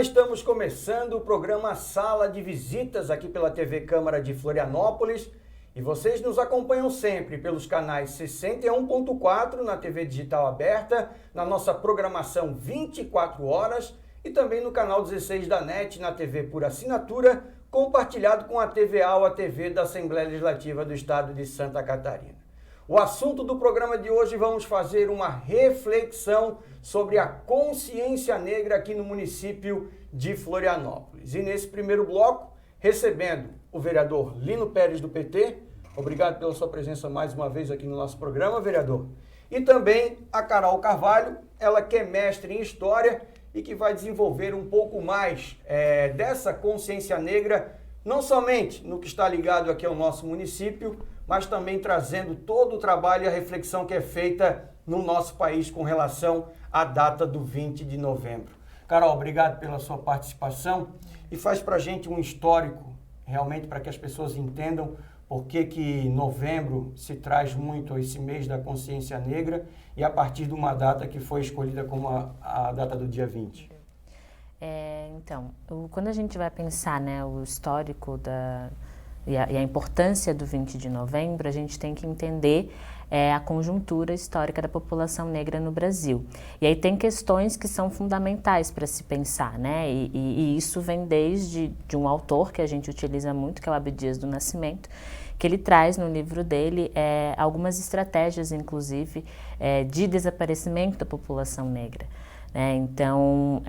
estamos começando o programa Sala de Visitas aqui pela TV Câmara de Florianópolis e vocês nos acompanham sempre pelos canais 61.4 na TV digital aberta, na nossa programação 24 horas e também no canal 16 da NET na TV por assinatura, compartilhado com a TVA, a TV da Assembleia Legislativa do Estado de Santa Catarina. O assunto do programa de hoje, vamos fazer uma reflexão sobre a consciência negra aqui no município de Florianópolis. E nesse primeiro bloco, recebendo o vereador Lino Pérez do PT. Obrigado pela sua presença mais uma vez aqui no nosso programa, vereador. E também a Carol Carvalho, ela que é mestre em História e que vai desenvolver um pouco mais dessa consciência negra, não somente no que está ligado aqui ao nosso município, mas também trazendo todo o trabalho e a reflexão que é feita no nosso país com relação à data do 20 de novembro. Carol, obrigado pela sua participação e faz para a gente um histórico, realmente para que as pessoas entendam por que novembro se traz muito esse mês da consciência negra e a partir de uma data que foi escolhida como a data do dia 20. Quando a gente vai pensar, né, o histórico e a importância do 20 de novembro, a gente tem que entender a conjuntura histórica da população negra no Brasil. E aí tem questões que são fundamentais para se pensar, né? E isso vem desde um autor que a gente utiliza muito, que é o Abdias do Nascimento, que ele traz no livro dele algumas estratégias, inclusive, de desaparecimento da população negra, né? Então,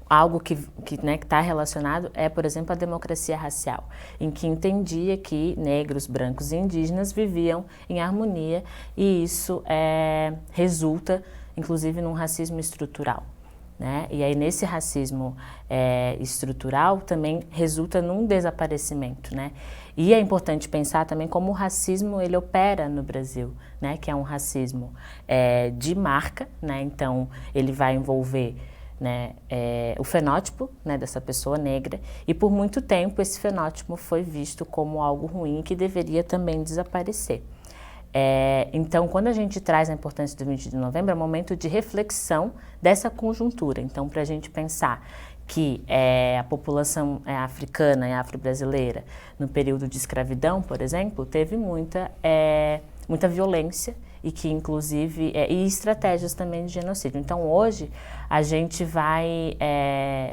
algo que está relacionado por exemplo, a democracia racial, em que entendia que negros, brancos e indígenas viviam em harmonia e isso resulta, inclusive, num racismo estrutural, né? E aí, nesse racismo estrutural, também resulta num desaparecimento, né? E é importante pensar também como o racismo ele opera no Brasil, né? Que é um racismo de marca, né? Então, ele vai envolver, né, o fenótipo, né, dessa pessoa negra, e por muito tempo esse fenótipo foi visto como algo ruim que deveria também desaparecer. Então, quando a gente traz a importância do 20 de novembro, é um momento de reflexão dessa conjuntura. Então, para a gente pensar que a população africana e afro-brasileira, no período de escravidão, por exemplo, teve muita violência, e que inclusive, e estratégias também de genocídio. Então hoje a gente vai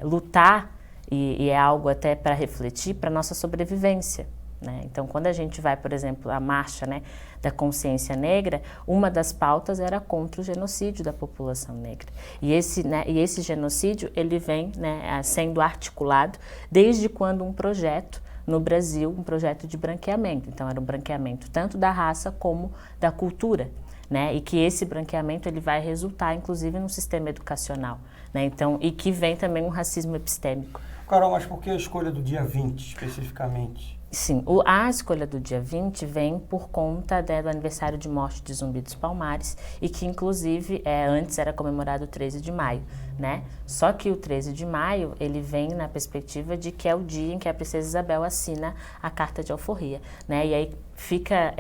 lutar, e é algo até para refletir, para a nossa sobrevivência, né? Então quando a gente vai, por exemplo, a marcha, né, da consciência negra, uma das pautas era contra o genocídio da população negra. E esse genocídio ele vem, né, sendo articulado desde quando um projeto no Brasil, um projeto de branqueamento. Então, era um branqueamento tanto da raça como da cultura, né? E que esse branqueamento ele vai resultar, inclusive, no sistema educacional, né? Então, e que vem também um racismo epistêmico. Carol, mas por que a escolha do dia 20, especificamente? Sim, a escolha do dia 20 vem por conta do aniversário de morte de Zumbi dos Palmares e que, inclusive, antes era comemorado o 13 de maio, né? Só que o 13 de maio, ele vem na perspectiva de que é o dia em que a princesa Isabel assina a Carta de Alforria, né? E aí fica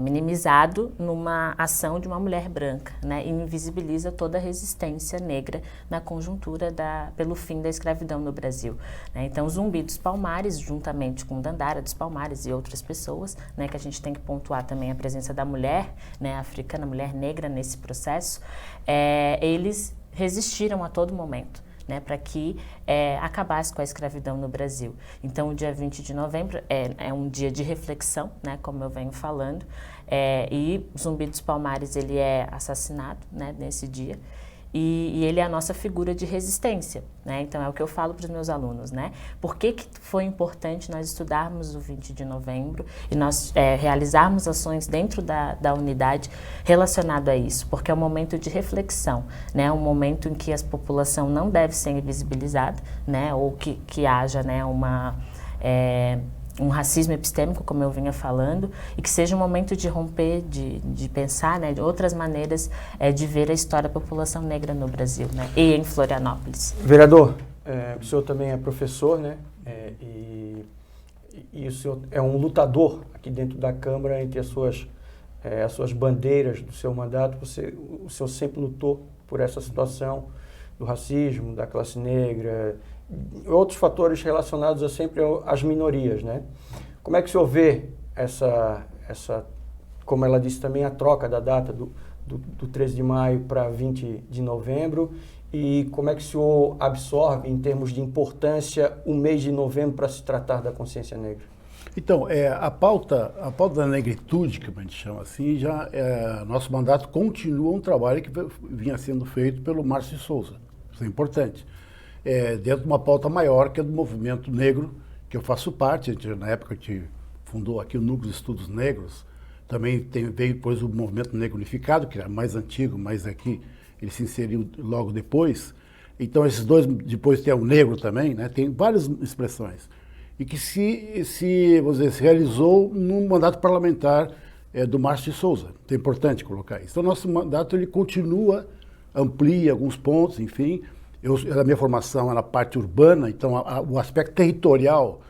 minimizado numa ação de uma mulher branca, né? E invisibiliza toda a resistência negra na conjuntura pelo fim da escravidão no Brasil, né? Então, Zumbi dos Palmares, juntamente com Dandara dos Palmares e outras pessoas, né, que a gente tem que pontuar também a presença da mulher, né, africana, mulher negra nesse processo, eles resistiram a todo momento, né, para que acabasse com a escravidão no Brasil. Então, o dia 20 de novembro é um dia de reflexão, né, como eu venho falando, e Zumbi dos Palmares ele é assassinado, né, nesse dia, e ele é a nossa figura de resistência, né? Então é o que eu falo para os meus alunos, né? Por que foi importante nós estudarmos o 20 de novembro e nós realizarmos ações dentro da unidade relacionado a isso? Porque é um momento de reflexão, né? Um momento em que a população não deve ser invisibilizada, né? Ou que haja, né, um racismo epistêmico, como eu vinha falando, e que seja um momento de romper, de pensar, né, de outras maneiras de ver a história da população negra no Brasil, né, e em Florianópolis. Vereador, o senhor também é professor, né, e o senhor é um lutador aqui dentro da Câmara entre as suas bandeiras do seu mandato. O senhor sempre lutou por essa situação do racismo, da classe negra, outros fatores relacionados sempre às minorias, né? Como é que o senhor vê essa, como ela disse também, a troca da data do 13 de maio para 20 de novembro, e como é que o senhor absorve, em termos de importância, o mês de novembro para se tratar da consciência negra? Então, a pauta da negritude, que a gente chama assim, nosso mandato continua um trabalho que vinha sendo feito pelo Márcio de Souza. Isso é importante. Dentro de uma pauta maior, que é do movimento negro, que eu faço parte. Na época que fundou aqui o Núcleo de Estudos Negros, também veio depois o Movimento Negro Unificado, que era mais antigo, mas aqui ele se inseriu logo depois. Então, esses dois, depois tem o negro também, né? Tem várias expressões. E que vamos dizer, se realizou num mandato parlamentar do Márcio de Souza. É importante colocar isso. Então, nosso mandato ele continua, amplia alguns pontos, enfim. A minha formação é na parte urbana, então o aspecto territorial,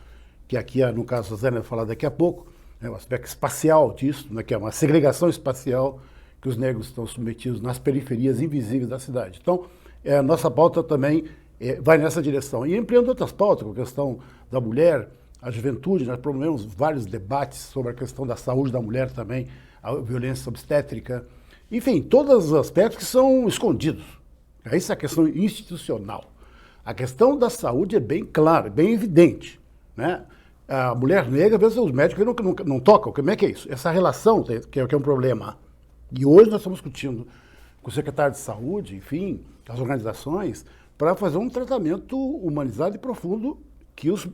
que aqui, no caso, a Zé vai falar daqui a pouco, o aspecto espacial disso, né, que é uma segregação espacial que os negros estão submetidos nas periferias invisíveis da cidade. Então, a nossa pauta também vai nessa direção. E ampliando outras pautas, com a questão da mulher, a juventude, nós promovemos vários debates sobre a questão da saúde da mulher também, a violência obstétrica, enfim, todos os aspectos que são escondidos. Essa é a questão institucional. A questão da saúde é bem clara, bem evidente, né? A mulher negra, às vezes os médicos não tocam. Como é que é isso? Essa relação que é um problema. E hoje nós estamos discutindo com o secretário de saúde, enfim, as organizações, para fazer um tratamento humanizado e profundo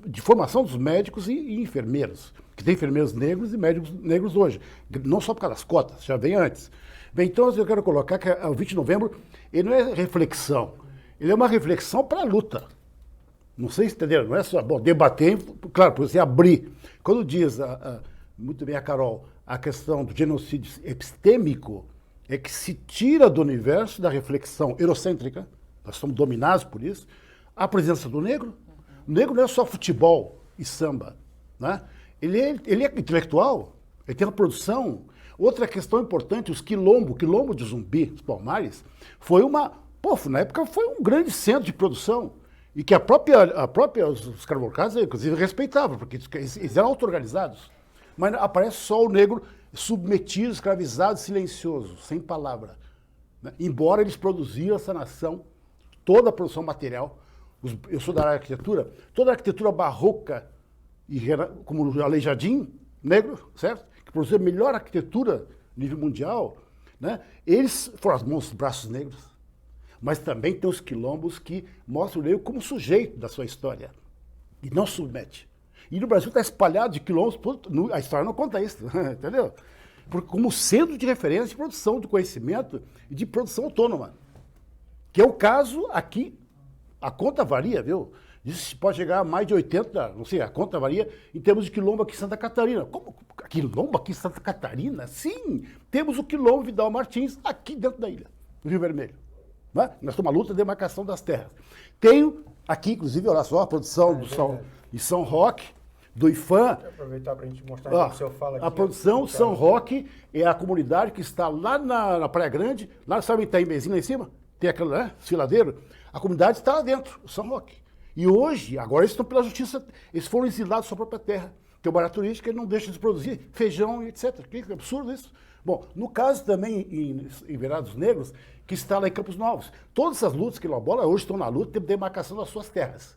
de formação dos médicos e enfermeiros, que tem enfermeiros negros e médicos negros hoje, não só por causa das cotas, já vem antes. Bem, então eu quero colocar que o 20 de novembro, ele não é reflexão, ele é uma reflexão para a luta. Não sei se entenderam, não é só debater, claro, por você abrir. Quando diz, muito bem a Carol, a questão do genocídio epistêmico, é que se tira do universo da reflexão eurocêntrica, nós somos dominados por isso, a presença do negro. O negro não é só futebol e samba, né? Ele é intelectual, ele tem uma produção. Outra questão importante, o quilombo de Zumbi, os Palmares, na época foi um grande centro de produção. E que os carvocados, inclusive, respeitavam, porque eles eram auto-organizados. Mas aparece só o negro submetido, escravizado, silencioso, sem palavra. Né? Embora eles produziam essa nação, toda a produção material. Eu sou da área de arquitetura, toda a arquitetura barroca, como o Aleijadinho, negro, certo? Que produziu a melhor arquitetura a nível mundial, né? Eles foram as mãos, os braços negros. Mas também tem os quilombos que mostram o negro como sujeito da sua história. E não submete. E no Brasil está espalhado de quilombos, a história não conta isso, entendeu? Porque como centro de referência de produção do conhecimento e de produção autônoma. Que é o caso aqui, a conta varia, viu? Isso pode chegar a mais de 80, não sei, a conta varia em termos de quilombo aqui em Santa Catarina. Como? Quilombo aqui em Santa Catarina? Sim, temos o quilombo Vidal Martins aqui dentro da ilha, no Rio Vermelho. Nós estamos na luta de demarcação das terras. Tenho aqui, inclusive, olha só, a produção de São Roque, do IFAM. Vou aproveitar para a gente mostrar o que o senhor fala aqui. A produção São Roque é a comunidade que está lá na Praia Grande, lá sabe Itaimbezinho lá em cima, tem aquele desfiladeiro. A comunidade está lá dentro, São Roque. E hoje, agora eles estão pela justiça, eles foram exilados da sua própria terra. Tem uma área turística, ele não deixa de produzir feijão e etc. Que absurdo isso. Bom, no caso também em Verados Negros, que está lá em Campos Novos. Todas essas lutas que elabora hoje estão na luta de demarcação das suas terras.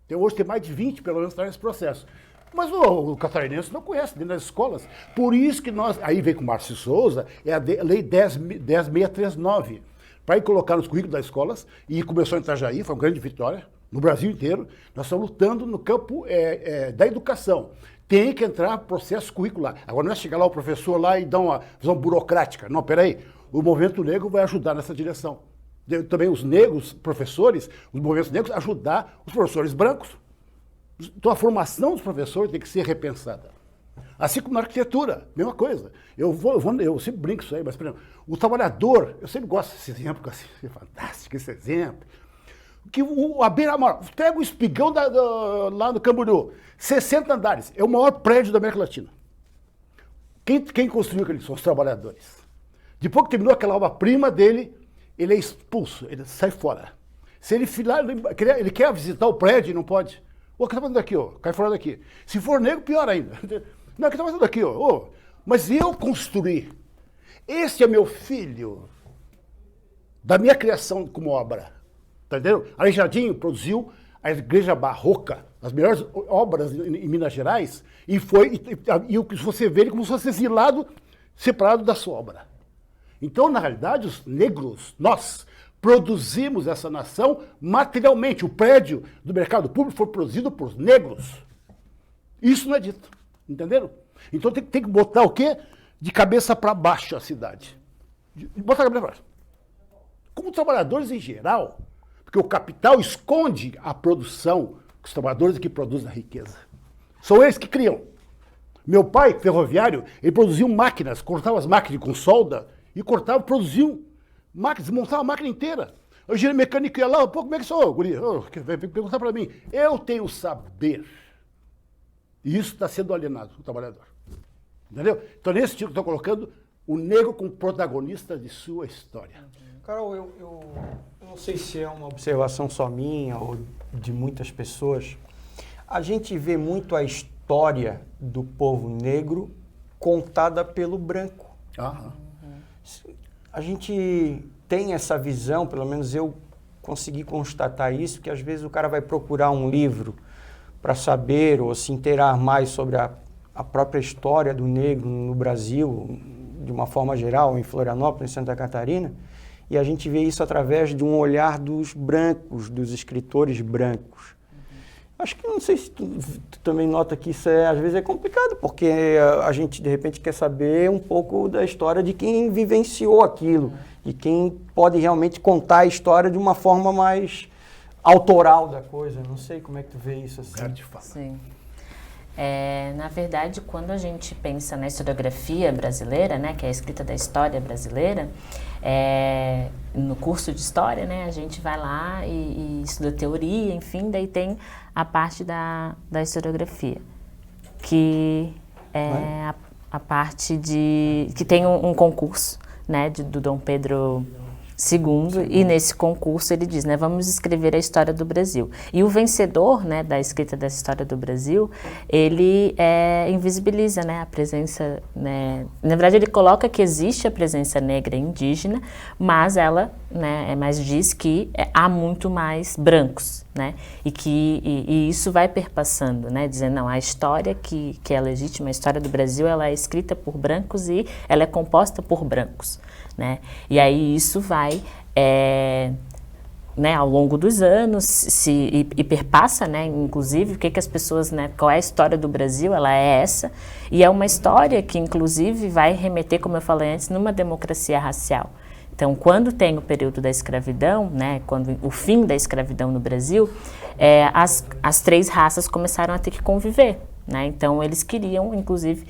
Então, hoje tem mais de 20, pelo menos, está nesse processo. Mas o catarinense não conhece dentro das escolas. Por isso que aí vem com o Márcio Souza, é a lei 10.639, para ir colocar nos currículos das escolas, e começou em Itajaí, foi uma grande vitória, no Brasil inteiro. Nós estamos lutando no campo da educação. Tem que entrar processo curricular. Agora não é chegar lá o professor lá e dar uma visão burocrática. Não, peraí. O movimento negro vai ajudar nessa direção. Também os negros, professores, os movimentos negros, ajudar os professores brancos. Então a formação dos professores tem que ser repensada. Assim como na arquitetura, mesma coisa. Eu sempre brinco isso aí, mas, por exemplo, o trabalhador, eu sempre gosto desse exemplo, assim, é fantástico esse exemplo. Que a beira-mar, pega o espigão lá no Camboriú, 60 andares, é o maior prédio da América Latina. Quem construiu aquilo? São os trabalhadores. Depois que terminou aquela obra-prima dele, ele é expulso, ele sai fora. Se ele filar, ele quer visitar o prédio e não pode. O que está fazendo aqui, ó? Cai fora daqui. Se for negro, pior ainda. Não, o que está fazendo aqui, ó? Mas eu construí. Esse é meu filho. Da minha criação como obra. Tá entendendo? Aleijadinho produziu a igreja barroca, as melhores obras em Minas Gerais, e você vê ele como se fosse exilado, separado da sua obra. Então, na realidade, os negros, nós, produzimos essa nação materialmente. O prédio do mercado público foi produzido por negros. Isso não é dito. Entenderam? Então tem que botar o quê? De cabeça para baixo a cidade. Botar a cabeça para baixo. Como trabalhadores em geral, porque o capital esconde a produção, os trabalhadores que produzem a riqueza. São eles que criam. Meu pai, ferroviário, ele produziu máquinas, cortava as máquinas com solda e cortava, produziu máquinas, montava a máquina inteira. O engenheiro mecânico ia lá, pô, como é que sou, guri? Vai perguntar para mim. Eu tenho saber. E isso está sendo alienado, o trabalhador. Entendeu? Então, nesse tipo, estou colocando o negro como protagonista de sua história. Carol, eu não sei se é uma observação só minha ou de muitas pessoas. A gente vê muito a história do povo negro contada pelo branco. Aham. A gente tem essa visão, pelo menos eu consegui constatar isso, que às vezes o cara vai procurar um livro para saber ou se inteirar mais sobre a própria história do negro no Brasil, de uma forma geral, em Florianópolis, em Santa Catarina, e a gente vê isso através de um olhar dos brancos, dos escritores brancos. Acho que, não sei se tu também nota que isso às vezes é complicado, porque a gente, de repente, quer saber um pouco da história de quem vivenciou aquilo, e quem pode realmente contar a história de uma forma mais autoral da coisa. Não sei como é que tu vê isso assim. Sim. Na verdade, quando a gente pensa na historiografia brasileira, né, que é a escrita da história brasileira, no curso de história, né, a gente vai lá e estuda teoria, enfim, daí tem a parte da historiografia, que é a parte que tem um concurso, né, do Dom Pedro II, e nesse concurso ele diz, né, vamos escrever a história do Brasil. E o vencedor, né, da escrita dessa história do Brasil, ele invisibiliza, né, a presença, né, na verdade ele coloca que existe a presença negra e indígena, mas ela, né, mas diz que há muito mais brancos, né, e isso vai perpassando, né, dizendo, não, a história que é legítima, a história do Brasil, ela é escrita por brancos e ela é composta por brancos. Né? E aí isso vai, né, ao longo dos anos, e perpassa, né, inclusive, o que as pessoas, né, qual é a história do Brasil, ela é essa, e é uma história que, inclusive, vai remeter, como eu falei antes, numa democracia racial. Então, quando tem o período da escravidão, né, quando o fim da escravidão no Brasil, as três raças começaram a ter que conviver, né? Então, eles queriam, inclusive,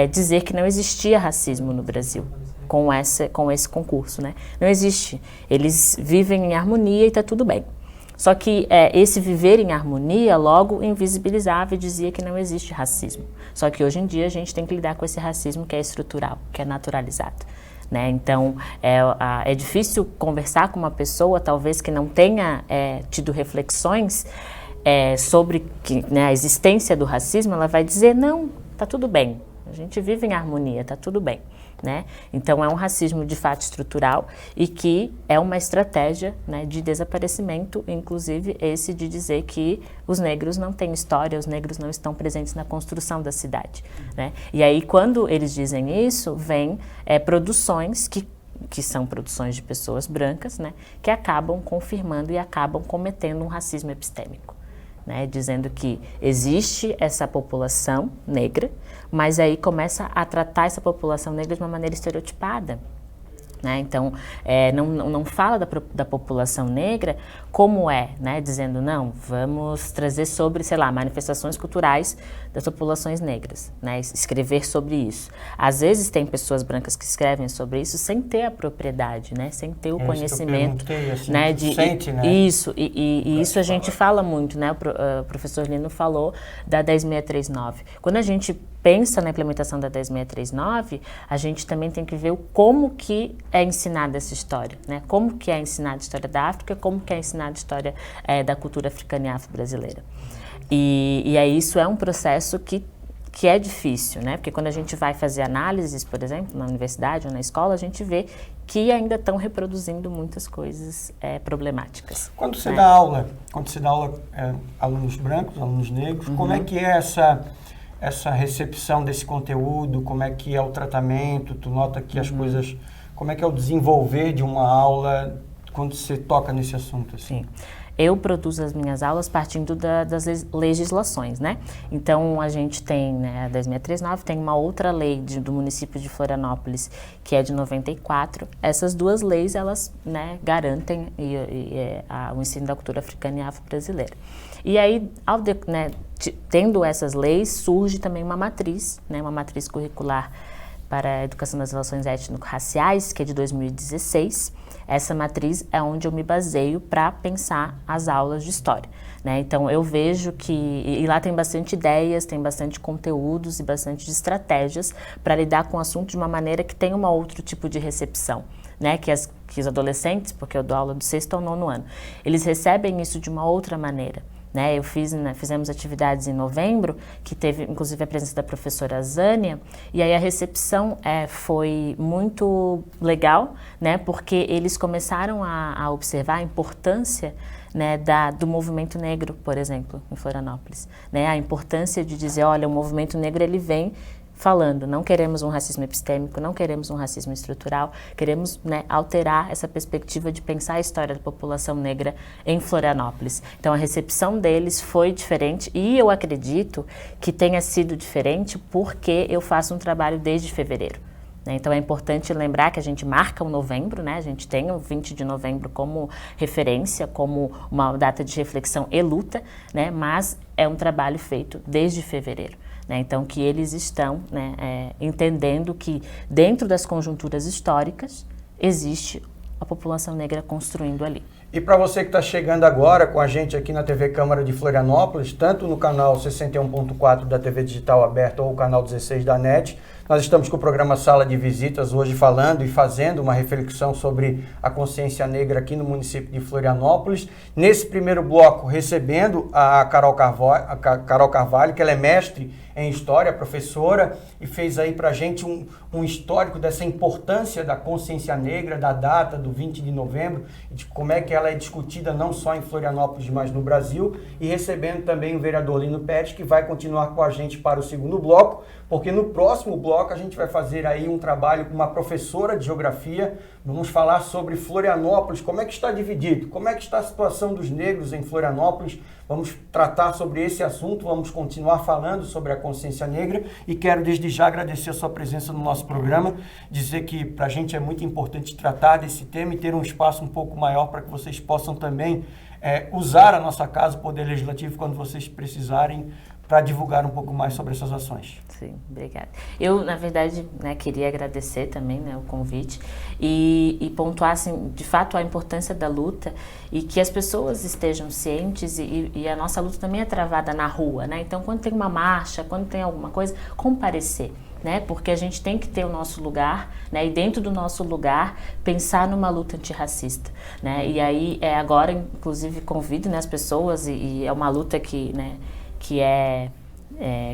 dizer que não existia racismo no Brasil. Com esse concurso, né? Não existe. Eles vivem em harmonia e está tudo bem. Só que esse viver em harmonia logo invisibilizava e dizia que não existe racismo. Só que hoje em dia a gente tem que lidar com esse racismo que é estrutural, que é naturalizado. Né? Então, é difícil conversar com uma pessoa, talvez que não tenha tido reflexões sobre né, a existência do racismo, ela vai dizer, não, está tudo bem. A gente vive em harmonia, está tudo bem. Né? Então é um racismo de fato estrutural e que é uma estratégia, né, de desaparecimento, inclusive esse de dizer que os negros não têm história, os negros não estão presentes na construção da cidade. Né? E aí quando eles dizem isso, vem produções que são produções de pessoas brancas, né, que acabam confirmando e acabam cometendo um racismo epistêmico. Né, dizendo que existe essa população negra, mas aí começa a tratar essa população negra de uma maneira estereotipada. Né? Então, não fala da população negra como né? Dizendo, não, vamos trazer sobre, sei lá, manifestações culturais das populações negras, né? Escrever sobre isso. Às vezes tem pessoas brancas que escrevem sobre isso sem ter a propriedade, né? Sem ter o conhecimento. Assim, né? Sente, né? Isso, e isso a gente fala muito, né? O professor Lino falou da 10639. Quando a gente pensa na implementação da 10639, a gente também tem que ver como que é ensinada essa história, né? Como que é ensinada a história da África, como que é ensinada a história da cultura africana e afro-brasileira. E aí isso é um processo que é difícil, né? Porque quando a gente vai fazer análises, por exemplo, na universidade ou na escola, a gente vê que ainda estão reproduzindo muitas coisas problemáticas. Quando você dá aula, alunos brancos, alunos negros, como é que é essa recepção desse conteúdo? Como é que é o tratamento? Tu nota que as coisas... Como é que é o desenvolver de uma aula quando você toca nesse assunto? Assim? Sim. Eu produzo as minhas aulas partindo das legislações, né? Então, a gente tem, né, a 10639, tem uma outra lei do município de Florianópolis, que é de 94. Essas duas leis, elas, né, garantem o ensino da cultura africana e afro-brasileira. E aí, tendo essas leis, surge também uma matriz, né, uma matriz curricular para a educação das relações étnico-raciais, que é de 2016. Essa matriz é onde eu me baseio para pensar as aulas de história, né? Então, eu vejo que... E lá tem bastante ideias, tem bastante conteúdos e bastante estratégias para lidar com o assunto de uma maneira que tenha um outro tipo de recepção, né? Que os adolescentes, porque eu dou aula do 6º ao 9º ano, eles recebem isso de uma outra maneira. Né, fizemos atividades em novembro, que teve inclusive a presença da professora Zânia, e aí a recepção foi muito legal, né, porque eles começaram a observar a importância, né, do movimento negro, por exemplo, em Florianópolis. Né, a importância de dizer, olha, o movimento negro ele vem falando, não queremos um racismo epistêmico, não queremos um racismo estrutural, queremos, né, alterar essa perspectiva de pensar a história da população negra em Florianópolis. Então, a recepção deles foi diferente e eu acredito que tenha sido diferente porque eu faço um trabalho desde fevereiro. Então, é importante lembrar que a gente marca o novembro, né? A gente tem o 20 de novembro como referência, como uma data de reflexão e luta, né? Mas é um trabalho feito desde fevereiro. Né, então, que eles estão, né, entendendo que dentro das conjunturas históricas existe a população negra construindo ali. E para você que está chegando agora com a gente aqui na TV Câmara de Florianópolis, tanto no canal 61.4 da TV Digital Aberta ou o canal 16 da NET, nós estamos com o programa Sala de Visitas hoje falando e fazendo uma reflexão sobre a consciência negra aqui no município de Florianópolis. Nesse primeiro bloco, recebendo a Carol Carvalho, que ela é mestre em História, professora, e fez aí para a gente um histórico dessa importância da consciência negra, da data do 20 de novembro, e de como é que ela é discutida não só em Florianópolis, mas no Brasil, e recebendo também o vereador Lino Pérez, que vai continuar com a gente para o segundo bloco, porque no próximo bloco a gente vai fazer aí um trabalho com uma professora de geografia. Vamos falar sobre Florianópolis, como é que está dividido, como é que está a situação dos negros em Florianópolis. Vamos tratar sobre esse assunto, vamos continuar falando sobre a consciência negra e quero desde já agradecer a sua presença no nosso programa, dizer que para a gente é muito importante tratar desse tema e ter um espaço um pouco maior para que vocês possam também usar a nossa casa, o Poder Legislativo, quando vocês precisarem, para divulgar um pouco mais sobre essas ações. Sim, obrigada. Eu, na verdade, né, queria agradecer também, né, o convite e pontuar, assim, de fato, a importância da luta e que as pessoas estejam cientes e a nossa luta também é travada na rua, né? Então, quando tem uma marcha, quando tem alguma coisa, comparecer. Né, porque a gente tem que ter o nosso lugar, né, e dentro do nosso lugar pensar numa luta antirracista, né, e aí agora inclusive convido, né, as pessoas e é uma luta que é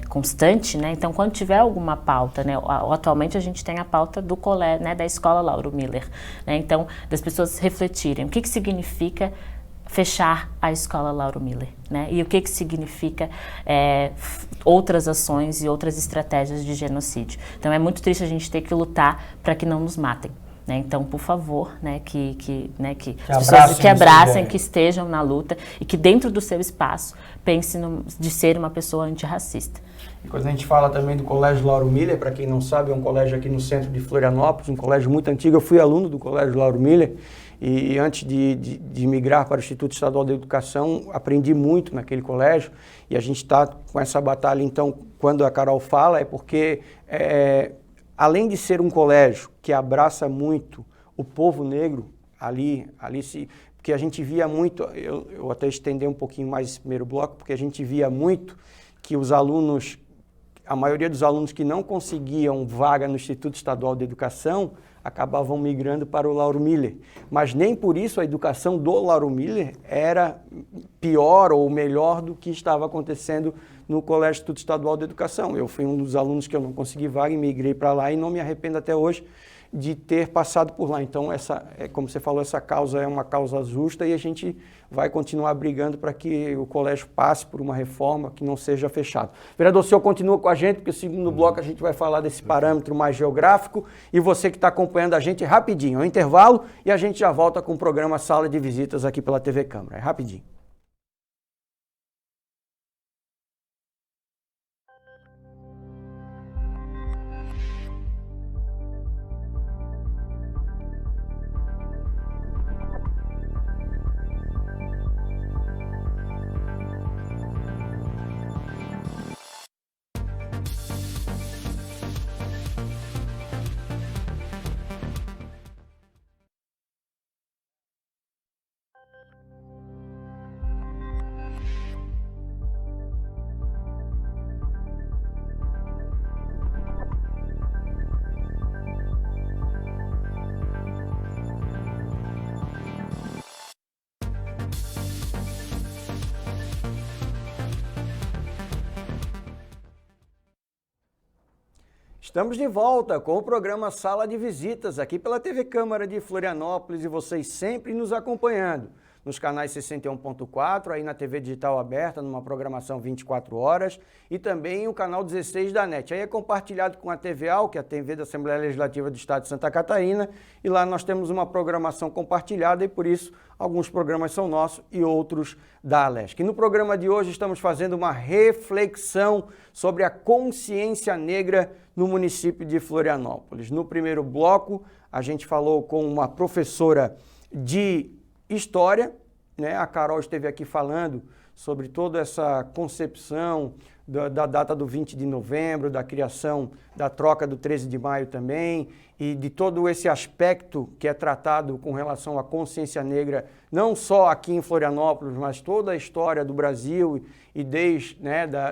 constante, né, então quando tiver alguma pauta, né, atualmente a gente tem a pauta do colégio, né, da escola Lauro Miller, né, então das pessoas refletirem o que significa fechar a escola Lauro Miller, né? E o que significa outras ações e outras estratégias de genocídio. Então é muito triste a gente ter que lutar para que não nos matem, né? Então, por favor, né, que as pessoas que abracem, que estejam na luta e que dentro do seu espaço pense de ser uma pessoa antirracista. E quando a gente fala também do Colégio Lauro Miller, para quem não sabe, é um colégio aqui no centro de Florianópolis, um colégio muito antigo. Eu fui aluno do Colégio Lauro Miller e antes de migrar para o Instituto Estadual de Educação, aprendi muito naquele colégio e a gente está com essa batalha. Então, quando a Carol fala, é porque, além de ser um colégio que abraça muito o povo negro, porque a gente via muito, eu até estender um pouquinho mais esse primeiro bloco, porque a gente via muito que os alunos a maioria dos alunos que não conseguiam vaga no Instituto Estadual de Educação acabavam migrando para o Lauro Miller. Mas nem por isso a educação do Lauro Miller era pior ou melhor do que estava acontecendo no Colégio Instituto Estadual de Educação. Eu fui um dos alunos que eu não consegui vaga e migrei para lá e não me arrependo até hoje de ter passado por lá. Então, como você falou, essa causa é uma causa justa e a gente vai continuar brigando para que o colégio passe por uma reforma que não seja fechado. Vereador, o senhor continua com a gente, porque no segundo bloco a gente vai falar desse parâmetro mais geográfico e você que está acompanhando a gente rapidinho, é um intervalo e a gente já volta com o programa Sala de Visitas aqui pela TV Câmara. É rapidinho. Estamos de volta com o programa Sala de Visitas, aqui pela TV Câmara de Florianópolis e vocês sempre nos acompanhando nos canais 61.4, aí na TV Digital Aberta, numa programação 24 horas, e também o canal 16 da NET. Aí é compartilhado com a TVAL, que é a TV da Assembleia Legislativa do Estado de Santa Catarina, e lá nós temos uma programação compartilhada e por isso alguns programas são nossos e outros da Alesc. E no programa de hoje estamos fazendo uma reflexão sobre a consciência negra no município de Florianópolis. No primeiro bloco, a gente falou com uma professora de História, né? A Carol esteve aqui falando sobre toda essa concepção da data do 20 de novembro, da criação da troca do 13 de maio também, e de todo esse aspecto que é tratado com relação à consciência negra, não só aqui em Florianópolis, mas toda a história do Brasil e desde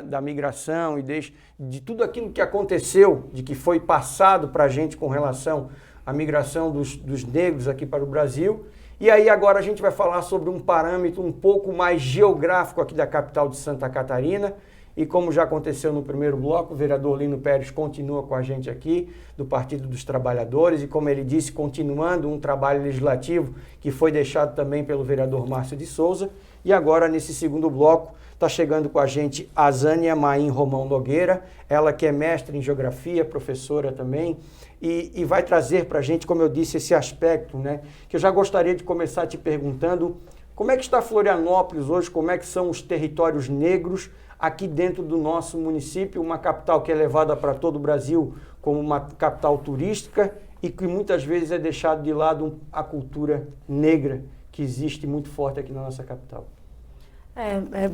da migração e desde de tudo aquilo que aconteceu, de que foi passado para a gente com relação à migração dos negros aqui para o Brasil. E aí agora a gente vai falar sobre um parâmetro um pouco mais geográfico aqui da capital de Santa Catarina. E como já aconteceu no primeiro bloco, o vereador Lino Pérez continua com a gente aqui, do Partido dos Trabalhadores, e como ele disse, continuando um trabalho legislativo que foi deixado também pelo vereador Márcio de Souza. E agora, nesse segundo bloco, está chegando com a gente a Zânia Maim Romão Nogueira, ela que é mestre em Geografia, professora também, e vai trazer para a gente, como eu disse, esse aspecto, né? Que eu já gostaria de começar te perguntando como é que está Florianópolis hoje, como é que são os territórios negros aqui dentro do nosso município, uma capital que é levada para todo o Brasil como uma capital turística e que muitas vezes é deixado de lado a cultura negra que existe muito forte aqui na nossa capital.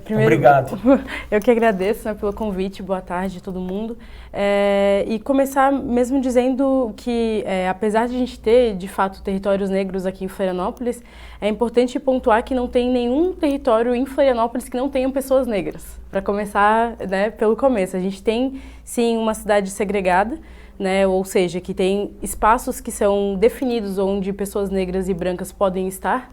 Primeiro, obrigado. Eu que agradeço, né, pelo convite, boa tarde a todo mundo. E começar mesmo dizendo que, apesar de a gente ter, de fato, territórios negros aqui em Florianópolis, é importante pontuar que não tem nenhum território em Florianópolis que não tenham pessoas negras. Para começar, né, pelo começo, a gente tem, sim, uma cidade segregada, né, ou seja, que tem espaços que são definidos onde pessoas negras e brancas podem estar,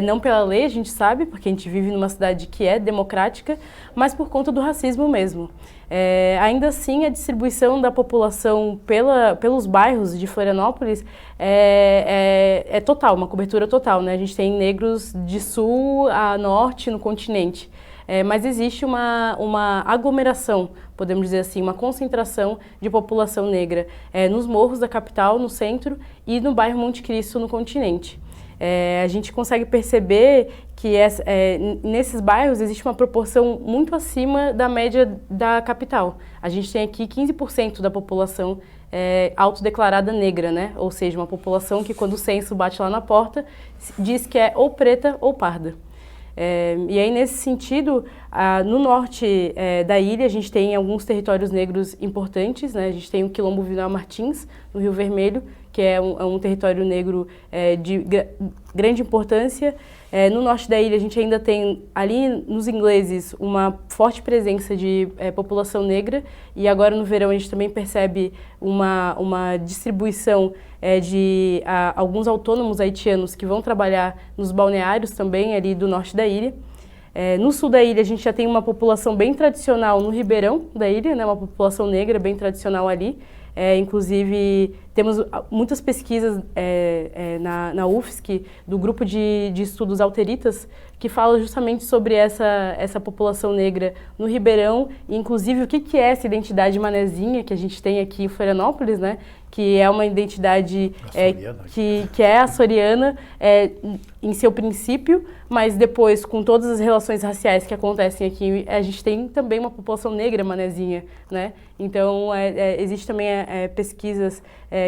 não pela lei, a gente sabe, porque a gente vive numa cidade que é democrática, mas por conta do racismo mesmo. Ainda assim, a distribuição da população pelos bairros de Florianópolis é total, uma cobertura total, né? A gente tem negros de sul a norte no continente. Mas existe uma aglomeração, podemos dizer assim, uma concentração de população negra nos morros da capital, no centro, e no bairro Monte Cristo, no continente. A gente consegue perceber que nesses bairros existe uma proporção muito acima da média da capital. A gente tem aqui 15% da população autodeclarada negra, né? Ou seja, uma população que quando o censo bate lá na porta, diz que é ou preta ou parda. E aí, nesse sentido, no norte da ilha, a gente tem alguns territórios negros importantes, né? A gente tem o Quilombo Vinal Martins, no Rio Vermelho, que é um território negro de grande importância. No norte da ilha, a gente ainda tem, ali nos ingleses, uma forte presença de população negra, e agora no verão a gente também percebe uma distribuição de alguns autônomos haitianos que vão trabalhar nos balneários também, ali do norte da ilha. No sul da ilha, a gente já tem uma população bem tradicional no Ribeirão da ilha, né, uma população negra bem tradicional ali. Inclusive, temos muitas pesquisas na UFSC, do grupo de estudos alteritas, que falam justamente sobre essa população negra no Ribeirão, e inclusive o que é essa identidade manezinha que a gente tem aqui em Florianópolis, né? Que é uma identidade que é açoriana em seu princípio, mas depois, com todas as relações raciais que acontecem aqui, a gente tem também uma população negra manezinha, né? Então, existe também pesquisas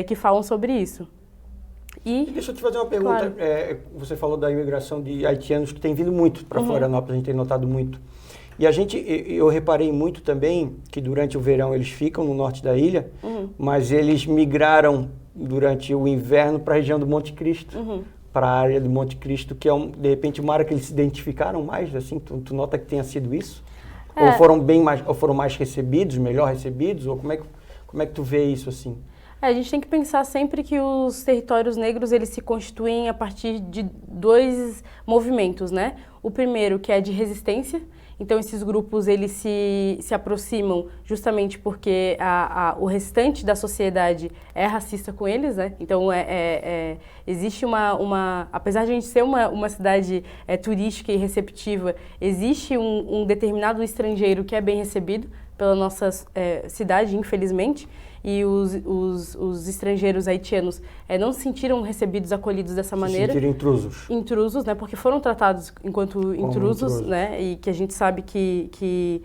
que falam sobre isso. E deixa eu te fazer uma pergunta. Claro. Você falou da imigração de haitianos que tem vindo muito para Florianópolis, a gente tem notado muito. E eu reparei muito também que durante o verão eles ficam no norte da ilha, mas eles migraram durante o inverno para a região do Monte Cristo, para a área do Monte Cristo, que é, de repente, uma área que eles se identificaram mais, assim, tu nota que tenha sido isso? Ou foram mais recebidos, melhor recebidos? Ou como é que tu vê isso, assim? A gente tem que pensar sempre que os territórios negros, eles se constituem a partir de dois movimentos, né? O primeiro, que é de resistência. Então, esses grupos, eles se aproximam justamente porque o restante da sociedade é racista com eles, né? Então, existe apesar de a gente ser uma cidade turística e receptiva, existe um determinado estrangeiro que é bem recebido pela nossa cidade, infelizmente. E os estrangeiros haitianos não se sentiram recebidos, acolhidos dessa maneira. Se sentiram intrusos. Intrusos, né? Porque foram tratados enquanto intrusos, né? E que a gente sabe que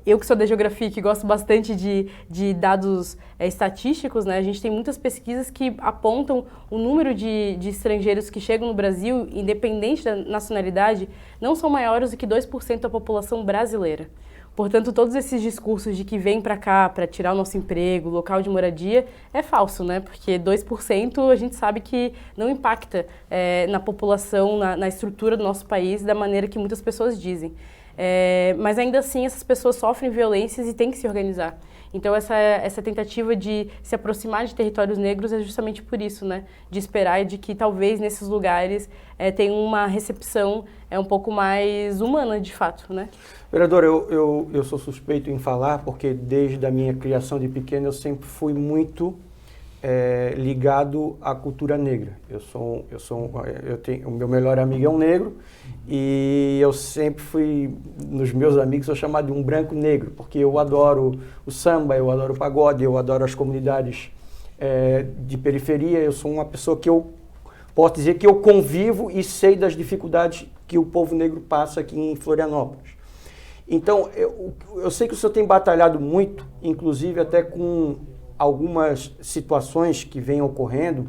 eu que sou da geografia, que gosto bastante de dados estatísticos, né? A gente tem muitas pesquisas que apontam o número de estrangeiros que chegam no Brasil, independente da nacionalidade, não são maiores do que 2% da população brasileira. Portanto, todos esses discursos de que vem para cá para tirar o nosso emprego, local de moradia, é falso, né? Porque 2% a gente sabe que não impacta na população, na estrutura do nosso país da maneira que muitas pessoas dizem. Mas ainda assim, essas pessoas sofrem violências e têm que se organizar. Então, essa tentativa de se aproximar de territórios negros é justamente por isso, né? De esperar de que talvez nesses lugares tenha uma recepção um pouco mais humana, de fato, né? Vereador, eu sou suspeito em falar porque desde a minha criação de pequeno eu sempre fui muito ligado à cultura negra. O meu melhor amigo é um negro e eu sempre fui, nos meus amigos, sou chamado de um branco negro, porque eu adoro o samba, eu adoro o pagode, eu adoro as comunidades de periferia. Eu sou uma pessoa que eu posso dizer que eu convivo e sei das dificuldades que o povo negro passa aqui em Florianópolis. Então, eu sei que o senhor tem batalhado muito, inclusive até com algumas situações que vêm ocorrendo,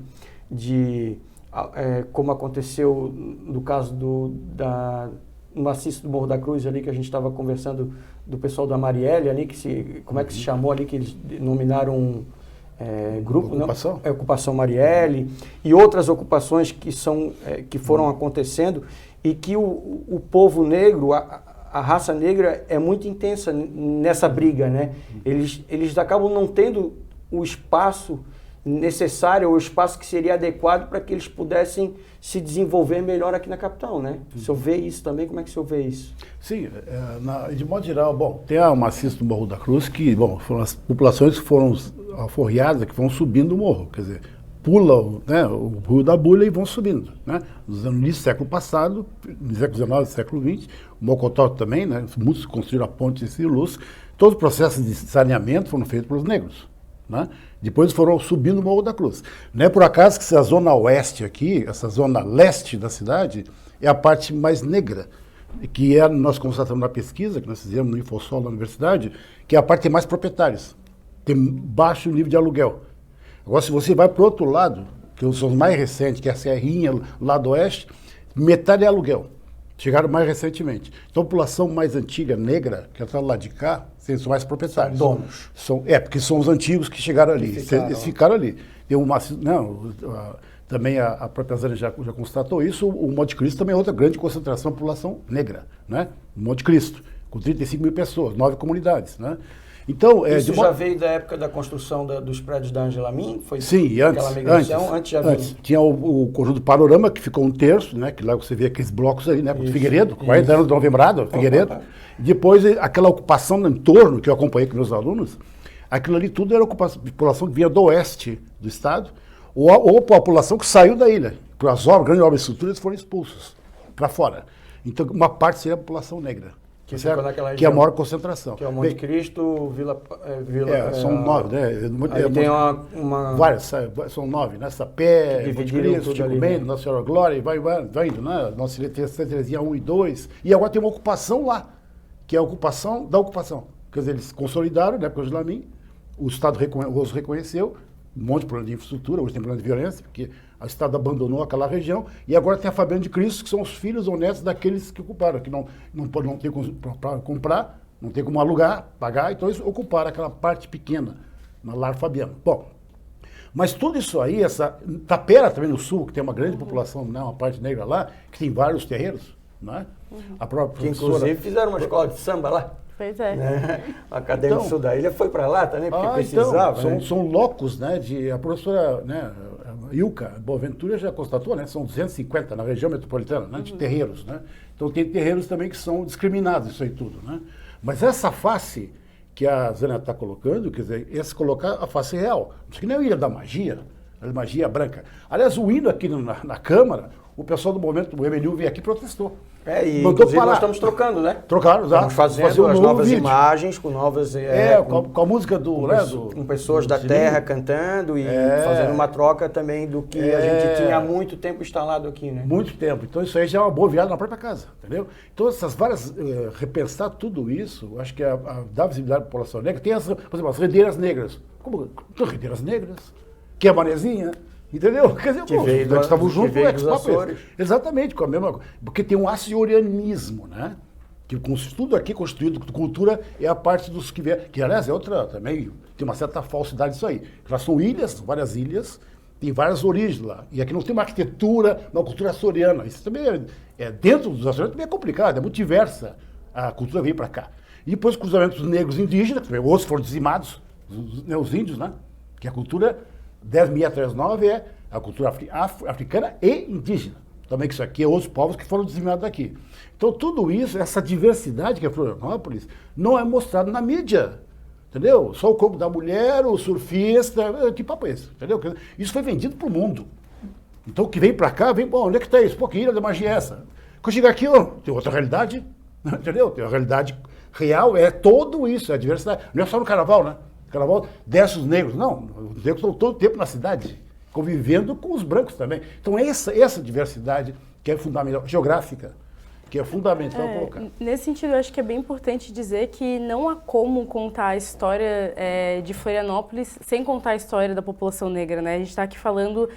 como aconteceu no caso no maciço do Morro da Cruz, ali que a gente estava conversando, do pessoal da Marielle, ali, como é que se chamou ali, que eles denominaram grupo, Ocupação? Não? Ocupação Marielle, e outras ocupações que foram acontecendo, e que o povo negro, a raça negra é muito intensa nessa briga, né? Eles acabam não tendo o espaço necessário, ou o espaço que seria adequado para que eles pudessem se desenvolver melhor aqui na capital, né? O senhor vê isso também? Como é que o senhor vê isso? Sim, de modo geral, tem o maciço do Morro da Cruz, que, foram as populações que foram alforriadas, que vão subindo o morro, quer dizer, pulam, né, o Rio da Bulha e vão subindo, né? Nos anos do século passado, no século XIX, século XX, o Mocotó também, né? Muitos construíram a ponte de Luz. Todos os processos de saneamento foram feitos pelos negros, né? Depois foram subindo o Morro da Cruz. Não é por acaso que essa zona oeste aqui, essa zona leste da cidade, é a parte mais negra, que nós constatamos na pesquisa que nós fizemos no Infosol da universidade, que é a parte mais proprietários. Tem baixo nível de aluguel. Agora, se você vai para o outro lado, que são os mais recentes, que é a Serrinha, lado oeste, metade é aluguel. Chegaram mais recentemente. Então, a população mais antiga, negra, que está lá de cá, são mais proprietários. São donos. Porque são os antigos que chegaram ali. Eles ficaram ali. também a própria Zânia já constatou isso, o Monte Cristo também é outra grande concentração de população negra, né? O Monte Cristo, com 35 mil pessoas, 9 comunidades, né? Então, isso já veio da época da construção dos prédios da Angela Min? Foi sim, aquela migração? Antes já vinha. Tinha o conjunto Panorama, que ficou um terço, né? Que lá você vê aqueles blocos ali, né? Isso, Figueiredo, 40 anos de Novembrado, Figueiredo. Depois, aquela ocupação no entorno, que eu acompanhei com meus alunos, aquilo ali tudo era população que vinha do oeste do estado, ou população que saiu da ilha. Por as obras, grandes obras de estrutura, eles foram expulsos para fora. Então, uma parte seria a população negra. Que ficou naquela região. Que é a maior concentração. Que é o Monte Cristo, Vila... são 9, né? Aí tem uma... Várias, são 9, né? Sapé, Monte Cristo, Chico Mendes, Nossa Senhora Glória, e vai indo, né? Nossa Terezinha 1 e 2. E agora tem uma ocupação lá, que é a ocupação da ocupação. Quer dizer, eles consolidaram, na época do Lamin, o Estado os reconheceu, um monte de problema de infraestrutura, hoje tem problema de violência, porque o Estado abandonou aquela região, e agora tem a Fabiana de Cristo, que são os filhos ou netos daqueles que ocuparam, que não tem para comprar, não tem como alugar, pagar, então eles ocuparam aquela parte pequena, na Lar Fabiana. Bom, mas tudo isso aí, essa Tapera também no sul, que tem uma grande população, né, uma parte negra lá, que tem vários terreiros, não é? A própria que inclusive fizeram uma escola de samba lá. Pois é. Né? A Academia do Sul da Ilha foi para lá também, porque precisava. Então, né? São locos, né? A professora, né, Ilka Boaventura já constatou, né? São 250 na região metropolitana, né, de terreiros, né? Então tem terreiros também que são discriminados, isso aí tudo, né? Mas essa face que a Zânia está colocando, quer dizer, esse colocar a face real. Isso que nem o Ilha da Magia, a magia branca. Aliás, o hino aqui na Câmara, o pessoal do movimento do MNU veio aqui e protestou. E inclusive nós estamos trocando, né? Trocaram, já. Estamos fazendo as novas imagens, com novas... com a música com pessoas da terra cantando e fazendo uma troca também do que a gente tinha há muito tempo instalado aqui, né? Muito tempo. Então isso aí já é uma boa viagem na própria casa, entendeu? Então essas várias... repensar tudo isso, acho que dá visibilidade à população negra. Tem, por exemplo, as redeiras negras. Como? Tem redeiras negras, que é a Manezinha... Entendeu? Quer dizer, que veio nós estávamos juntos com dos Açores. Exatamente, com a mesma. Porque tem um açorianismo, né? Que tudo aqui constituído, cultura é a parte dos que vieram. Que, aliás, é outra também, tem uma certa falsidade isso aí. Já são ilhas, várias ilhas, tem várias origens lá. E aqui não tem uma arquitetura, uma cultura açoriana. Isso também dentro dos Açores também é complicado, é muito diversa. A cultura veio para cá. E depois os cruzamentos negros indígenas, que outros foram dizimados, os índios, né? Que a cultura 10.639 é a cultura africana e indígena. Também que isso aqui é outros povos que foram dizimados daqui. Então tudo isso, essa diversidade que é Florianópolis, não é mostrado na mídia. Entendeu? Só o corpo da mulher, o surfista, que papo é esse? Entendeu? Isso foi vendido para o mundo. Então o que vem para cá, bom, onde é que está isso? Pô, que ilha da magia é essa? Quando chega aqui, tem outra realidade, entendeu? Tem a realidade real, é tudo isso, é a diversidade. Não é só no carnaval, né? Carnaval desce os negros. Não, os negros estão todo o tempo na cidade, convivendo com os brancos também. Então essa diversidade que é fundamental, geográfica, que é fundamental colocar. Nesse sentido, eu acho que é bem importante dizer que não há como contar a história de Florianópolis sem contar a história da população negra, né? A gente está aqui falando,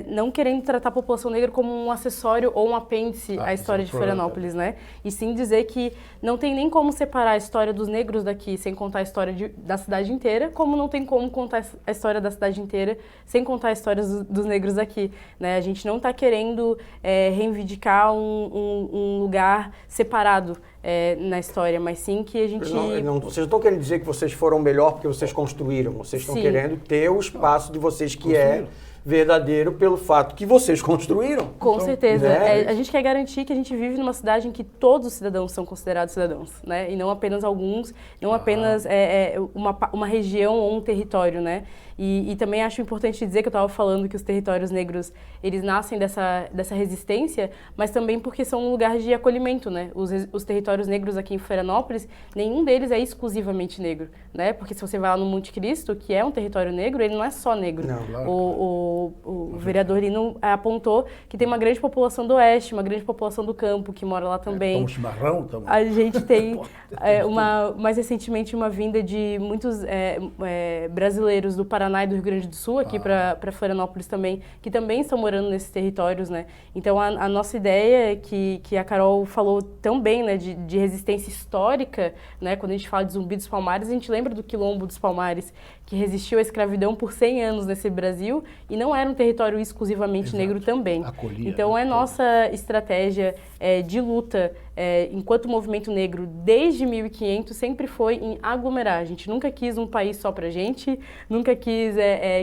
não querendo tratar a população negra como um acessório ou um apêndice à história de Florianópolis, né? E sim dizer que não tem nem como separar a história dos negros daqui sem contar a história da cidade inteira, como não tem como contar a história da cidade inteira sem contar a história dos negros daqui, né? A gente não está querendo reivindicar um lugar separado na história, mas sim que a gente... Vocês não estão querendo dizer que vocês foram melhor porque vocês construíram, vocês estão querendo ter o espaço de vocês que é verdadeiro pelo fato que vocês construíram. Com certeza. Né? A gente quer garantir que a gente vive numa cidade em que todos os cidadãos são considerados cidadãos, né? E não apenas alguns, não apenas uma região ou um território, né? E também acho importante dizer que eu estava falando que os territórios negros, eles nascem dessa resistência, mas também porque são um lugar de acolhimento, né? Os territórios negros aqui em Florianópolis, nenhum deles é exclusivamente negro, né? Porque se você vai lá no Monte Cristo, que é um território negro, ele não é só negro. Não, claro. O vereador Lino apontou que tem uma grande população do oeste, uma grande população do campo que mora lá também. Toma chimarrão, A gente tem mais recentemente uma vinda de muitos brasileiros do Paraná e do Rio Grande do Sul, aqui para Florianópolis também, que também estão morando nesses territórios, né? Então a nossa ideia, que a Carol falou tão bem, né, de resistência histórica, né? Quando a gente fala de Zumbi dos Palmares, a gente lembra do Quilombo dos Palmares, que resistiu à escravidão por 100 anos nesse Brasil e não era um território exclusivamente negro também. Acolhia, então, nossa estratégia de luta enquanto movimento negro desde 1500 sempre foi em aglomerar. A gente nunca quis um país só pra gente, nunca quis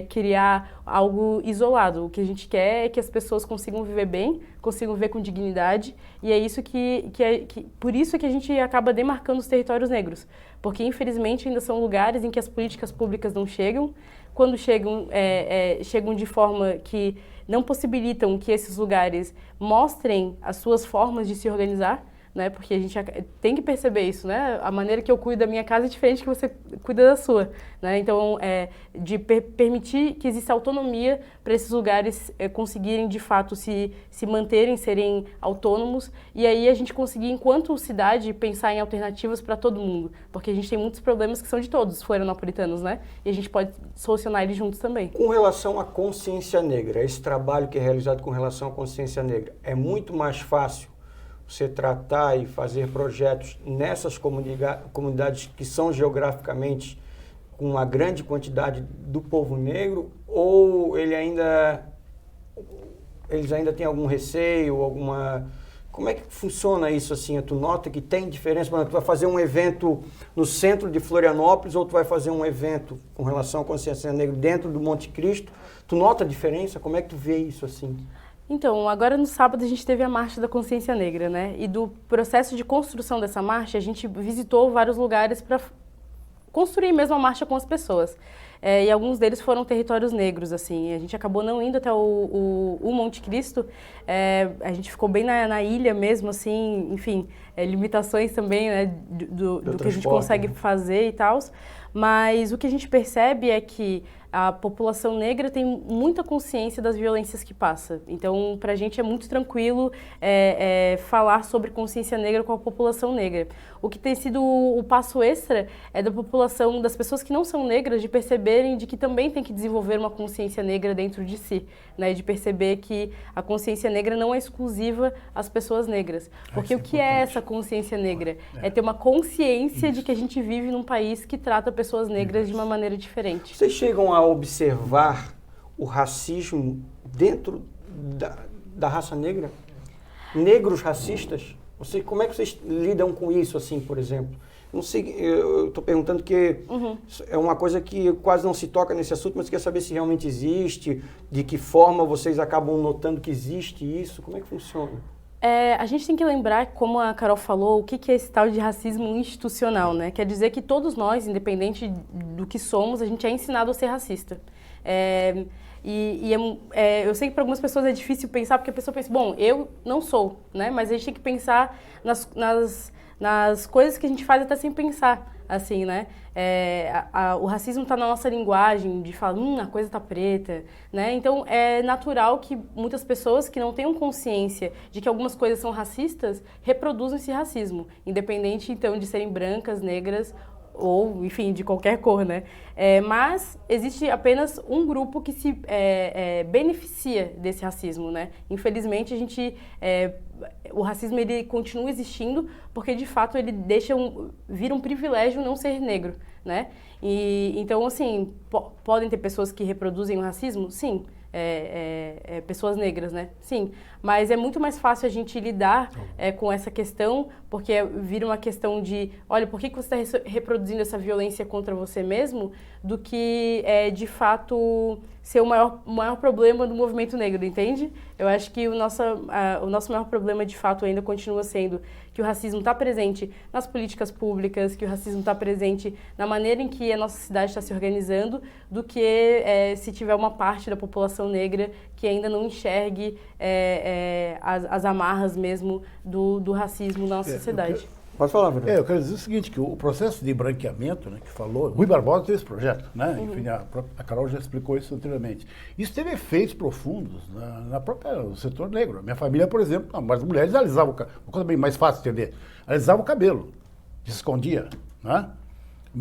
criar algo isolado. O que a gente quer é que as pessoas consigam viver bem, consigam viver com dignidade, e é isso por isso que a gente acaba demarcando os territórios negros, porque infelizmente ainda são lugares em que as políticas públicas não chegam. Quando chegam, chegam de forma que não possibilitam que esses lugares mostrem as suas formas de se organizar, né? Porque a gente tem que perceber isso, né? A maneira que eu cuido da minha casa é diferente que você cuida da sua, né? Então, de permitir que exista autonomia para esses lugares conseguirem, de fato, se manterem, serem autônomos, e aí a gente conseguir, enquanto cidade, pensar em alternativas para todo mundo, porque a gente tem muitos problemas que são de todos, florianopolitanos, né? E a gente pode solucionar eles juntos também. Com relação à consciência negra, esse trabalho que é realizado com relação à consciência negra, é muito mais fácil você tratar e fazer projetos nessas comunidades que são geograficamente com uma grande quantidade do povo negro, ou eles ainda têm algum receio, alguma... Como é que funciona isso assim? Tu nota que tem diferença? Por exemplo, tu vai fazer um evento no centro de Florianópolis ou tu vai fazer um evento com relação à consciência negra dentro do Monte Cristo? Tu nota a diferença? Como é que tu vê isso assim? Então, agora no sábado a gente teve a Marcha da Consciência Negra, né? E do processo de construção dessa marcha, a gente visitou vários lugares para construir mesmo a marcha com as pessoas. E alguns deles foram territórios negros, assim. A gente acabou não indo até o Monte Cristo. A gente ficou bem na ilha mesmo, assim, enfim, limitações também, né, do que a gente consegue fazer e tal. Mas o que a gente percebe é que a população negra tem muita consciência das violências que passa. Então, para a gente é muito tranquilo falar sobre consciência negra com a população negra. O que tem sido o passo extra é da população, das pessoas que não são negras, de perceberem de que também tem que desenvolver uma consciência negra dentro de si, né? De perceber que a consciência negra não é exclusiva às pessoas negras. Porque o que é essa consciência negra? É ter uma consciência de que a gente vive num país que trata pessoas negras de uma maneira diferente. Vocês chegam a observar o racismo dentro da raça negra? Negros racistas? Como é que vocês lidam com isso, assim, por exemplo? Não sei, eu estou perguntando que é uma coisa que quase não se toca nesse assunto, mas quer saber se realmente existe, de que forma vocês acabam notando que existe isso, como é que funciona? A gente tem que lembrar, como a Carol falou, o que é esse tal de racismo institucional, né? Quer dizer que todos nós, independente do que somos, a gente é ensinado a ser racista. Eu sei que para algumas pessoas é difícil pensar, porque a pessoa pensa, bom, eu não sou, né? Mas a gente tem que pensar nas coisas que a gente faz até sem pensar, assim, né? O racismo está na nossa linguagem, de falar, a coisa tá preta, né? Então, é natural que muitas pessoas que não tenham consciência de que algumas coisas são racistas, reproduzam esse racismo, independente, então, de serem brancas, negras ou, enfim, de qualquer cor, né? Mas existe apenas um grupo que se beneficia desse racismo, né? Infelizmente, o racismo ele continua existindo porque, de fato, ele vira um privilégio não ser negro, né? Então, assim, podem ter pessoas que reproduzem o racismo? Sim. Pessoas negras, né? Sim, mas é muito mais fácil a gente lidar com essa questão, porque vira uma questão de, olha, por que você está reproduzindo essa violência contra você mesmo, do que, de fato, ser o maior problema do movimento negro, entende? Eu acho que o nosso maior problema, de fato, ainda continua sendo que o racismo está presente nas políticas públicas, que o racismo está presente na maneira em que a nossa cidade está se organizando, do que se tiver uma parte da população negra que ainda não enxergue as amarras mesmo do racismo na nossa sociedade. Pode falar, Bruno. Eu quero dizer o seguinte, que o processo de branqueamento, né, que falou, Rui Barbosa teve esse projeto, né? Enfim, a Carol já explicou isso anteriormente. Isso teve efeitos profundos no setor negro. A minha família, por exemplo, as mulheres alisavam uma coisa bem mais fácil de entender, alisavam o cabelo, se escondia, né?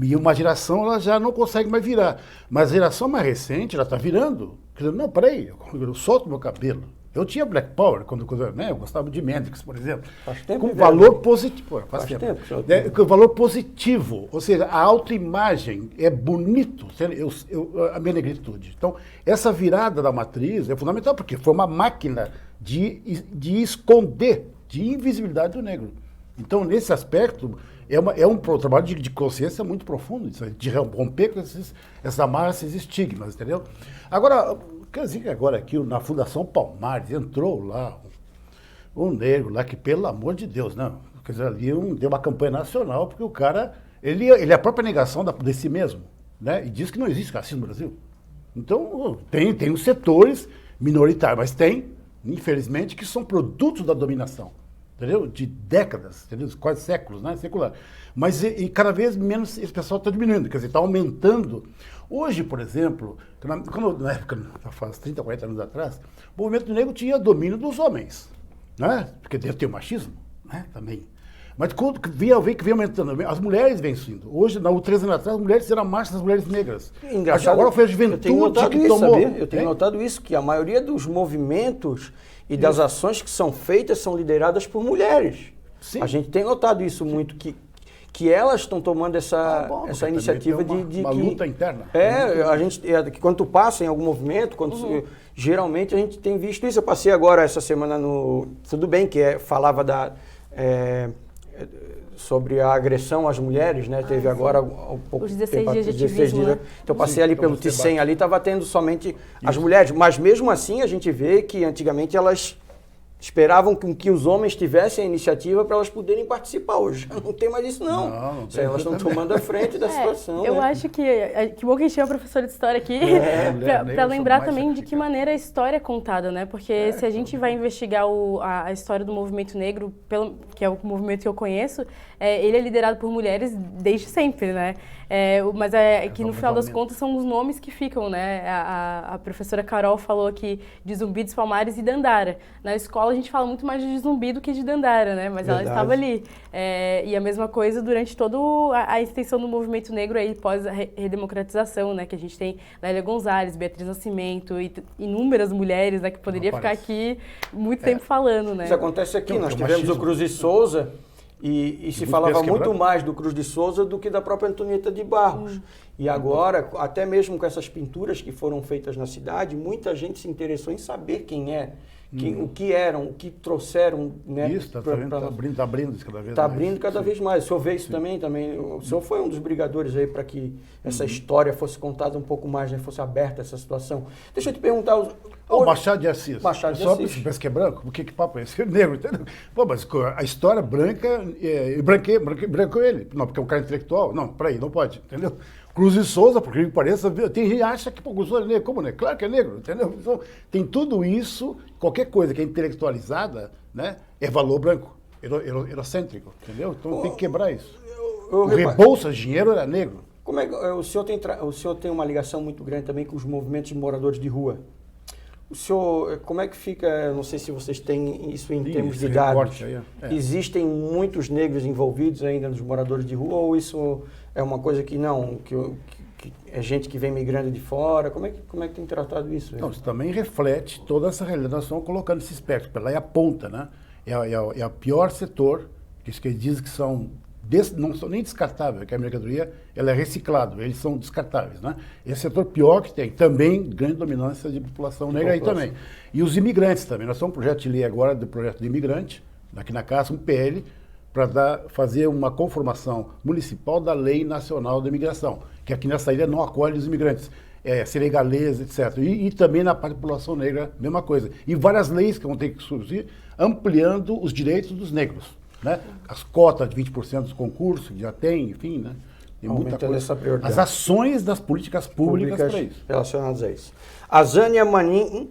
E uma geração ela já não consegue mais virar. Mas a geração mais recente, ela está virando. Quer dizer, não, peraí, eu solto meu cabelo. Eu tinha Black Power, quando né, eu gostava de Hendrix, por exemplo. Faz tempo, com valor positivo. Faz tempo. Com valor positivo, ou seja, a autoimagem é bonito, a minha negritude. Então, essa virada da matriz é fundamental, porque foi uma máquina de esconder, de invisibilidade do negro. Então, nesse aspecto, é um trabalho de consciência muito profundo, de romper com essas amarras, esses estigmas, entendeu? Agora, quer dizer que agora aqui na Fundação Palmares entrou lá um negro lá que, pelo amor de Deus, não, quer dizer, ali deu uma campanha nacional, porque o cara, ele é a própria negação de si mesmo, né? E diz que não existe racismo no Brasil. Então, tem os setores minoritários, mas tem, infelizmente, que são produtos da dominação. Entendeu? De décadas, entendeu? Quase séculos, né? Secular. Mas e cada vez menos esse pessoal está diminuindo, quer dizer, está aumentando. Hoje, por exemplo, na época, faz 30, 40 anos atrás, o movimento negro tinha domínio dos homens, né? Porque deve ter o machismo, né? Também. Mas quando vem aumentando, as mulheres vêm subindo. Hoje, há 3 anos atrás, as mulheres eram a marcha das mulheres negras. Engraçado, agora foi a juventude que tomou. Eu tenho notado isso, que a maioria dos movimentos e das ações que são feitas são lideradas por mulheres. Sim. A gente tem notado isso muito, que elas estão tomando essa iniciativa de uma luta interna. Que quando tu passa em algum movimento, geralmente a gente tem visto isso. Eu passei agora essa semana no... Tudo bem que falava sobre a agressão às mulheres, né? Teve agora um pouco os 16 dias de ativismo, né? Então eu passei ali pelo Ticem, ali estava tendo somente as mulheres, mas mesmo assim a gente vê que antigamente elas esperavam que os homens tivessem a iniciativa para elas poderem participar. Hoje não tem mais isso, não. Não tem. Elas estão tomando a frente da situação. Eu né? acho que bom que a gente tem uma professora de história aqui para lembrar também de que maneira a história é contada, né? Porque se a gente vai investigar a história do movimento negro, que é o movimento que eu conheço, ele é liderado por mulheres desde sempre, né? Mas que no final das contas são os nomes que ficam, né? A professora Carol falou aqui de Zumbi dos Palmares e Dandara. Na escola a gente fala muito mais de Zumbi do que de Dandara, né? Mas ela estava ali. E a mesma coisa durante toda a extensão do movimento negro aí pós a redemocratização, né? Que a gente tem Lélia Gonzalez, Beatriz Nascimento e inúmeras mulheres, né? Que poderia ficar aqui muito tempo falando, né? Isso acontece aqui. Nós tivemos o Cruz de Souza. E se falava muito mais do Cruz de Souza do que da própria Antonieta de Barros. E agora, até mesmo com essas pinturas que foram feitas na cidade, muita gente se interessou em saber quem é, o que eram, o que trouxeram. Né, isso, está abrindo cada vez mais. Está abrindo cada vez mais. O senhor vê isso também. O senhor foi um dos brigadores aí para que essa história fosse contada um pouco mais, né, fosse aberta essa situação. Deixa eu te perguntar... O Machado de Assis. Machado de Assis. Só pensa que é branco? Por que papo é esse? É negro, entendeu? Pô, mas a história branca, branco ele. Não, porque é um cara intelectual. Não, peraí, não pode, entendeu? Cruz de Souza, por que pareça, tem gente que acha que Cruz de Souza é negro. Como não é? Claro que é negro, entendeu? Então, tem tudo isso, qualquer coisa que é intelectualizada, né, é valor branco, eurocêntrico, entendeu? Então tem que quebrar isso. O Rebouças, dinheiro, era negro. Como é que o senhor tem uma ligação muito grande também com os movimentos de moradores de rua? O senhor, como é que fica, não sei se vocês têm isso em termos de dados, existem muitos negros envolvidos ainda nos moradores de rua ou isso é uma coisa que não, que é gente que vem migrando de fora? Como é que tem tratado isso? Não, isso também reflete toda essa realidade, nós estamos colocando esse espectro, porque lá é a ponta, né? É a pior setor, que eles dizem que não são nem descartáveis, que a mercadoria ela é reciclável, eles são descartáveis, né? Esse setor pior que tem, também grande dominância de população negra aí também. E os imigrantes também, nós temos um projeto de lei agora, do projeto de imigrante, aqui na Casa, um PL, para fazer uma conformação municipal da Lei Nacional da Imigração, que aqui nessa ilha não acolhe os imigrantes, senegalês, etc. E também na população negra, mesma coisa. E várias leis que vão ter que surgir, ampliando os direitos dos negros. Né? As cotas de 20% dos concursos, que já tem, enfim, né? Tem muita coisa. Essa prioridade. As ações das políticas públicas para isso. Relacionadas a isso. A Zânia Marim,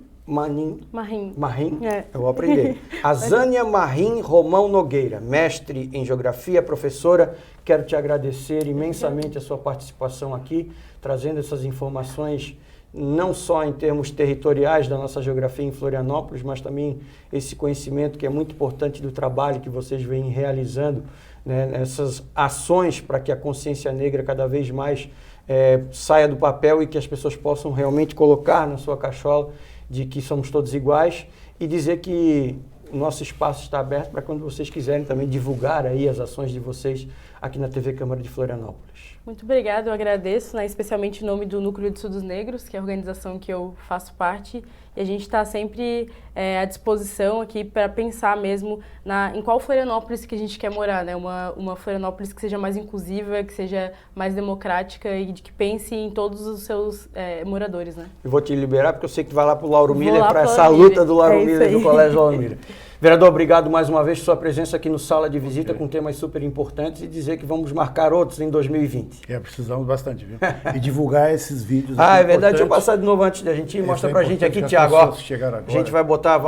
eu vou aprender. A Zânia Marim Romão Nogueira, mestre em Geografia, professora, quero te agradecer imensamente a sua participação aqui, trazendo essas informações não só em termos territoriais da nossa geografia em Florianópolis, mas também esse conhecimento que é muito importante do trabalho que vocês vêm realizando, né, nessas ações para que a consciência negra cada vez mais saia do papel e que as pessoas possam realmente colocar na sua cachola de que somos todos iguais e dizer que o nosso espaço está aberto para quando vocês quiserem também divulgar aí as ações de vocês aqui na TV Câmara de Florianópolis. Muito obrigada, eu agradeço, né, especialmente em nome do Núcleo de Estudos Negros, que é a organização que eu faço parte, e a gente está sempre à disposição aqui para pensar mesmo em qual Florianópolis que a gente quer morar, né? Uma Florianópolis que seja mais inclusiva, que seja mais democrática e que pense em todos os seus moradores, né? Eu vou te liberar porque eu sei que tu vai lá para o Lauro Miller, para essa luta do Lauro Miller, do Colégio Lauro Miller. Vereador, obrigado mais uma vez por sua presença aqui no Sala de Visita com temas super importantes e dizer que vamos marcar outros em 2020. Precisamos bastante, viu? E divulgar esses vídeos. É verdade. Deixa eu passar de novo antes da gente ir. Mostra pra gente aqui, Tiago. A gente vai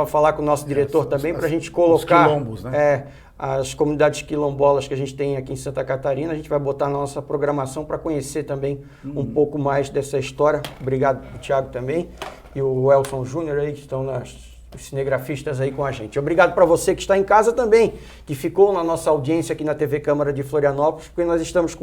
falar com o nosso diretor também para a gente colocar quilombos, né? as comunidades quilombolas que a gente tem aqui em Santa Catarina. A gente vai botar na nossa programação para conhecer também um pouco mais dessa história. Obrigado, Tiago, também. E o Elson Júnior aí, que estão os cinegrafistas aí com a gente. Obrigado para você que está em casa também, que ficou na nossa audiência aqui na TV Câmara de Florianópolis, porque nós estamos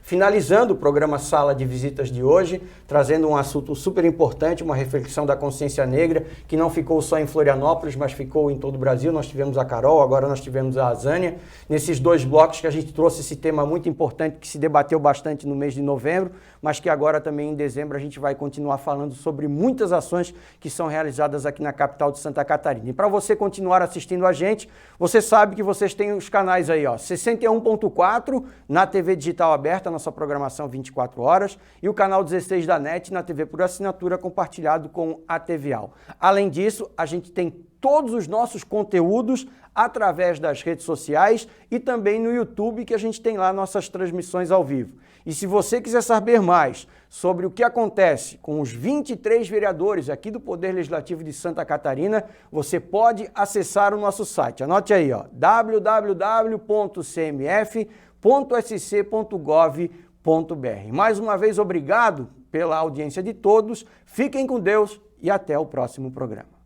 finalizando o programa Sala de Visitas de hoje, trazendo um assunto super importante, uma reflexão da consciência negra, que não ficou só em Florianópolis, mas ficou em todo o Brasil. Nós tivemos a Carol, agora nós tivemos a Zânia, nesses 2 blocos que a gente trouxe esse tema muito importante, que se debateu bastante no mês de novembro, mas que agora também em dezembro a gente vai continuar falando sobre muitas ações que são realizadas aqui na capital de Santa Catarina. E para você continuar assistindo a gente, você sabe que vocês têm os canais aí, 61.4 na TV digital aberta, nossa programação 24 horas, e o canal 16 da NET na TV por assinatura compartilhado com a TVAL. Além disso, a gente tem todos os nossos conteúdos através das redes sociais e também no YouTube, que a gente tem lá nossas transmissões ao vivo. E se você quiser saber mais sobre o que acontece com os 23 vereadores aqui do Poder Legislativo de Santa Catarina, você pode acessar o nosso site. Anote aí, www.cmf.sc.gov.br. Mais uma vez, obrigado pela audiência de todos, fiquem com Deus e até o próximo programa.